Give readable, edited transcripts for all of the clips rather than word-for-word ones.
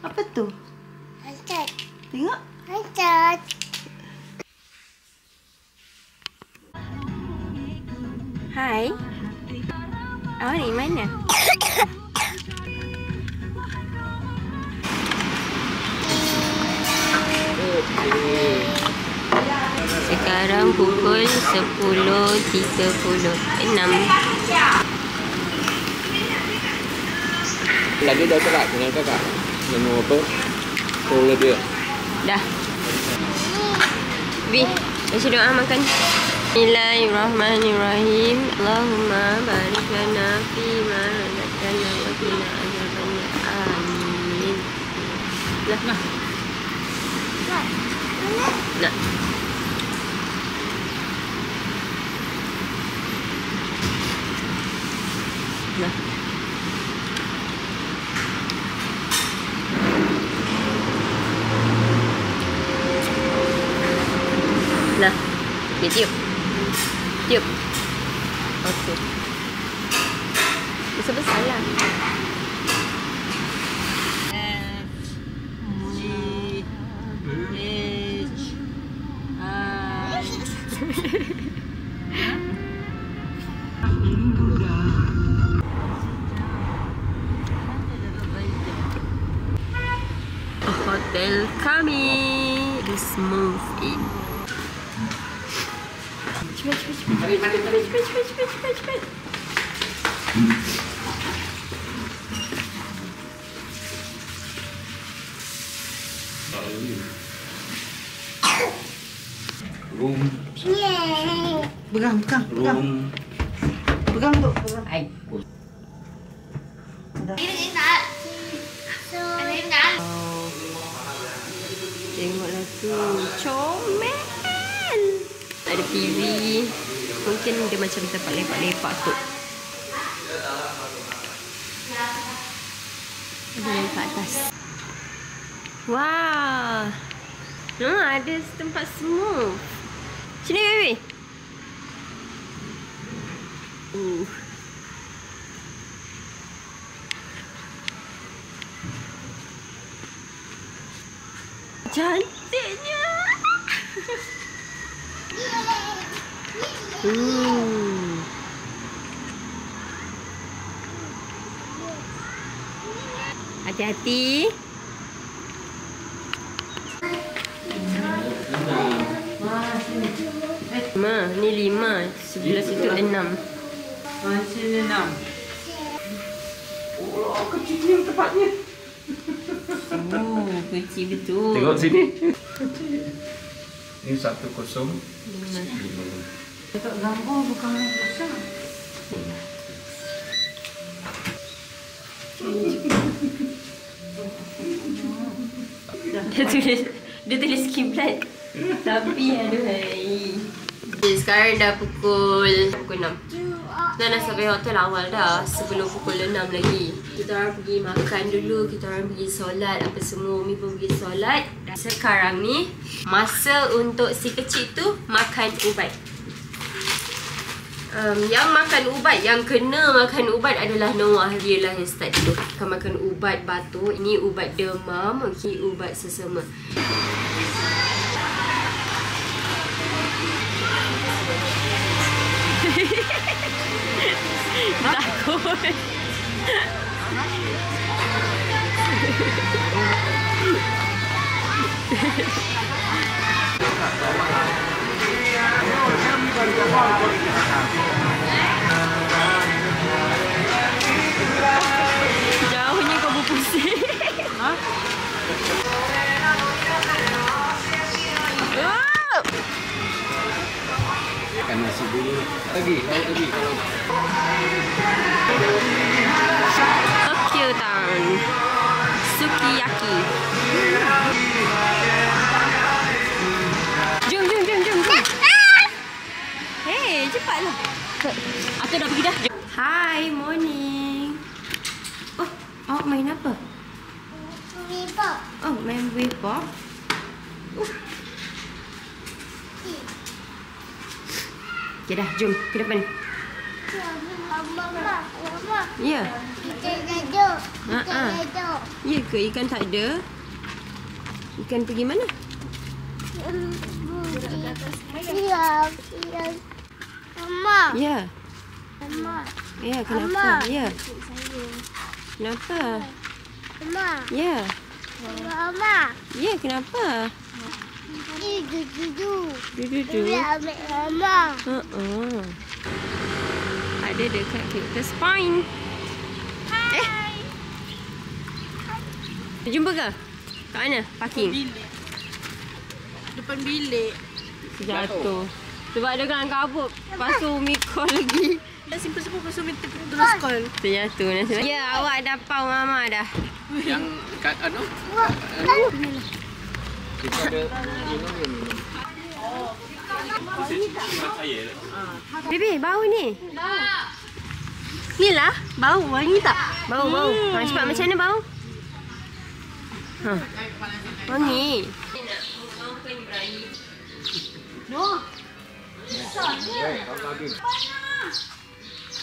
Apa tu? Hantar. Tengok. Hantar. Hai. Awak ni mana? Sekarang pukul 10.36. Lagi dah kakak dengan kakak. Yang apa? Roller dia. Dah. Bi, baca doa makan. Bismillahirrahmanirrahim. Allahumma barik lana fi ma razaqtana wa qina adzabannar. Amin. Lah. Nak. Nah. Nah. Okay, tiup. Tiup. Okey. Besar-besar lah. Hotel kami. Let's move in. Cepat. Room. Pegang. Room. Pegang tu. Ai. Tengoklah tu. Comel. Ada TV. Mungkin dia macam tempat lepak-lepak kot. Ada yang kat atas. Wah. Ada tempat smooth. Sini baby. Cantiknya. Hati-hati. Ni 5. Sebelah situ 6. Sini 6. Oh, kecil tempatnya. Kecil betul. Tengok sini. Ini 105. Dekat gambar bukan besar. Dia tulis kiblat. Tapi aduhai. Sekarang dah pukul 6. Dah sampai hotel awal dah. Sebelum pukul 6 lagi. Kita orang pergi makan dulu. Kita orang pergi solat. Apa semua. Umi pun pergi solat. Sekarang ni masa untuk si kecil tu makan ubat. Yang makan ubat, yang kena makan ubat adalah Noah. Dia lah yang start dulu. Akan makan ubat batuk. Ini ubat demam. Okay, ubat sesama. Takut. Jauhnya kau berpusing. Ha? Makan nasi dulu. Lagi. Kalau Tokyo Town Sukiyaki. Jom. Hey, cepatlah. Aku dah pergi dah. Hi, morning. Oh, awak main apa? Wibok. Oh, main waveball. Okay dah, jom ke depan. Mama. Ya. Ikan duduk. Ikan Ha-ha. duduk. Ya ke ikan tak ada? Ikan pergi mana? Iya. Mama. Ya. Mama. Ya, kenapa? Mama. Ya. Kenapa? Mama. Ya. Mama. Ya, kenapa? Duduk. Duduk. Ambil mama. Ada dekat Cactus Point. Jumpa ke? Kat mana? Parking? Bilik. Depan bilik. Jatuh. Sebab dia kan kabut. Lepas tu Miko lagi. Dah simple-simple pasal minta terus call. Terjatuh. Ya, awak dah pau mama dah. Yang kat anu? Kita ada minum. Baby, bau ni. Ni lah, bau. Wangi tak? Bau. Ha, cepat macam mana bau? Ha. Wangi.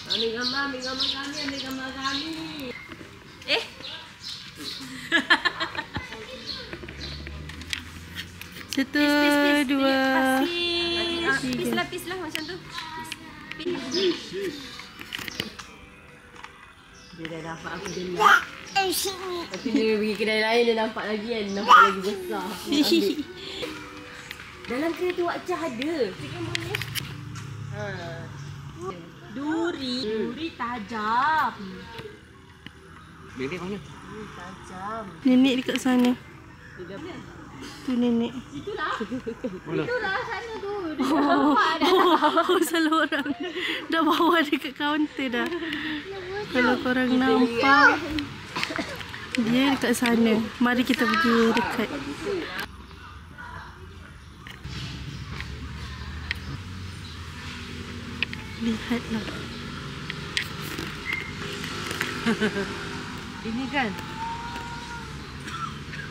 Ambil gambar kami. Satu, dua, Pis lah macam tu. Dia dah dapat aku dengar. Tapi dia pergi kedai lain dia nampak lagi kan. Nampak lagi besar. Ambil. Dalam kereta wakcah ada. duri tajam. Nenek mana? Tajam. Nenek dekat sana. Tu nenek. Itulah sana tu. Oh, salah orang. Dah bawa dekat kaunter dah. Kalau korang nampak, dia dekat sana. Mari kita pergi dekat. Lihatlah. Ini kan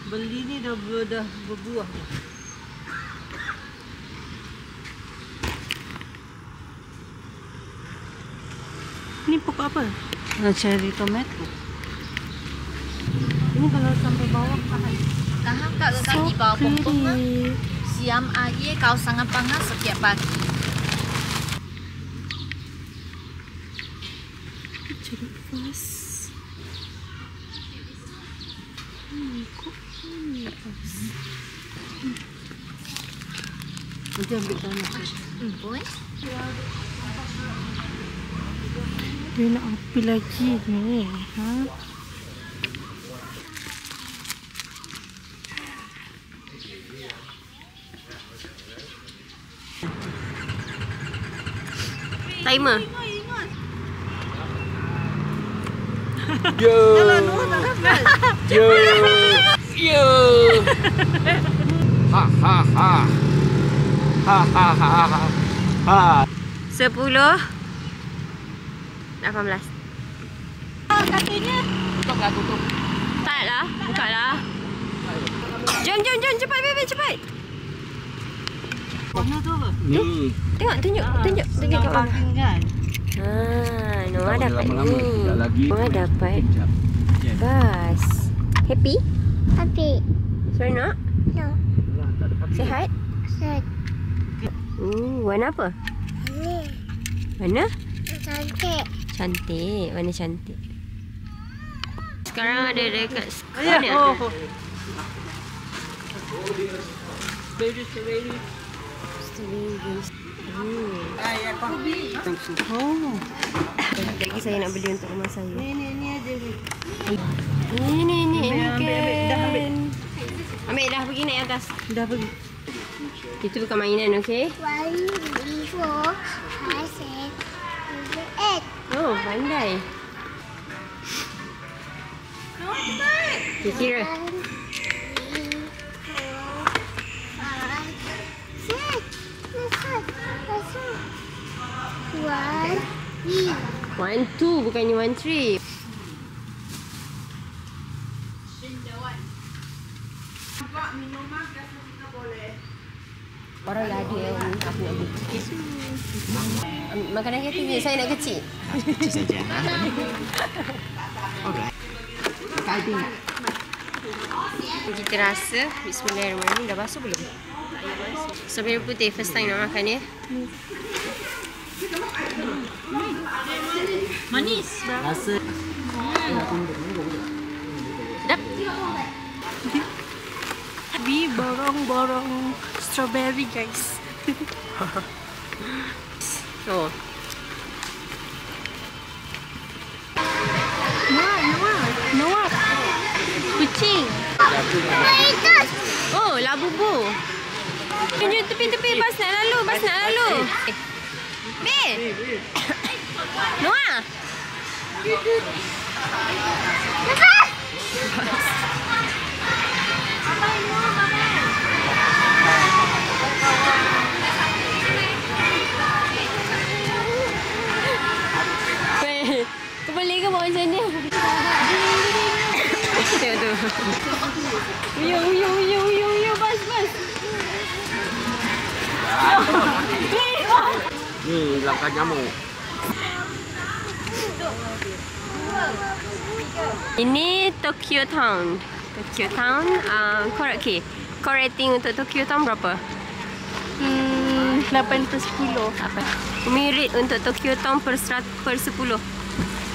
beli ni dah berbuah. Ni pokok apa? Cherry tomato. Ini kalau sampai bawah panas. Tahan tak ke kaki bawah pokok mah? Siam air kau sangat panas setiap pagi. Cherry pas. Kok ni pas? Nanti ambil tanah. Pun Dia nak api lagi ni. Ha? Timer. Yo. Yo. Yo. Ha ha ha. Ha ha ha ha. Ha. 10 18. Tutup lah, tutup. Tak lah. Buka lah. Jom. Cepat, baby. Cepat. Warna tu apa? Ni. Tengok kat bawah. Kan? Noah dapat Lama-lama. ni. Tak lagi. Noah dapat Sekejap. bas. Happy? Api. Seronok? No. Alah, tak ada pakai. Sihat? Set. Warna apa? Ini. Warna? Cantik. Cantik. Warna cantik. Sekarang ada dekat Ayah. mana? Oh. Oh. Lagi saya nak beli untuk rumah saya. Ni aja ni. Ini Ambil, dah ambil. Ambil dah pergi naik atas. Dah pergi. Itu bukan mainan, okey? 1, 2, 3, 4, 5, 6, 7, 8. Oh, pandai. Kira. 1, 2, 3, 4, 5, 6, 1, 2 bukannya 1, 3. Orang dah ada yang aku nak beli. Makanan kita tinggi, saya nak kecil. Kecil saja. Alright. Kita rasa, bismillahirrahmanirrahim, dah basuh belum? Strawberry putih, first time nak makan ya. Manis. Rasa Sedap. We borong-borong strawberry guys. Oh. Noah. Kucing. Oh, labubu. Tunjuk tepi-tepi, bas nak lalu. Be. Noah. Kau boleh ke bawa macam ni? Tengok tu. Uyuh, bas. Ni langkah nyamuk. Ini Tokyo Town. Kau rating untuk Tokyo Town berapa? 8/10. Apa? Umi rate untuk Tokyo Town per 10.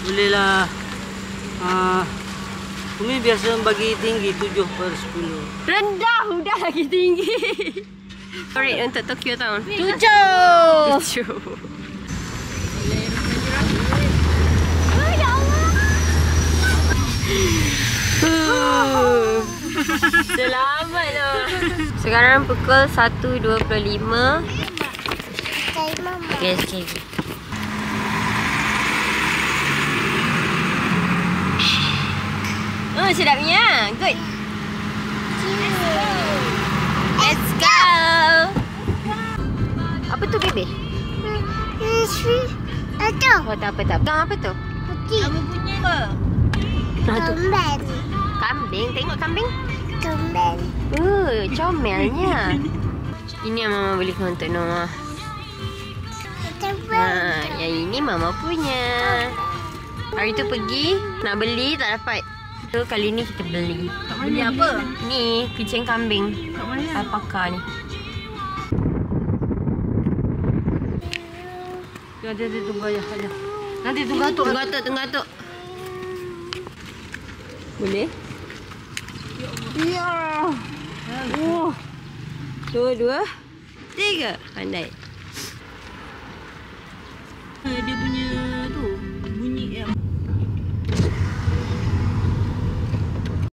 boleh lah. Umi biasa bagi tinggi 7/10. Rendah udah lagi tinggi. Rate untuk Tokyo Town 7. 7. Selamat lah. Sekarang pukul 1.25. Cari mama. Okay. Oh, sedapnya. Good. Let's go. Apa tu, baby? Ada. Oh, tak apa. Apa tu? Putih. Kamu punya ke? Kembang. Kambing. Tengok kambing. Kembang. Comelnya. Ini yang Mama belikan untuk Noah. Yang ini Mama punya. Hari tu pergi nak beli tak dapat. So kali ni kita beli. Beli apa? Ni kucing kambing. Kat mana? Alpaka ni. Nanti tunggu ayah. Nanti Tunggu atuk. Boleh? Ya. Oh. 2, 3. Pandai. Dia punya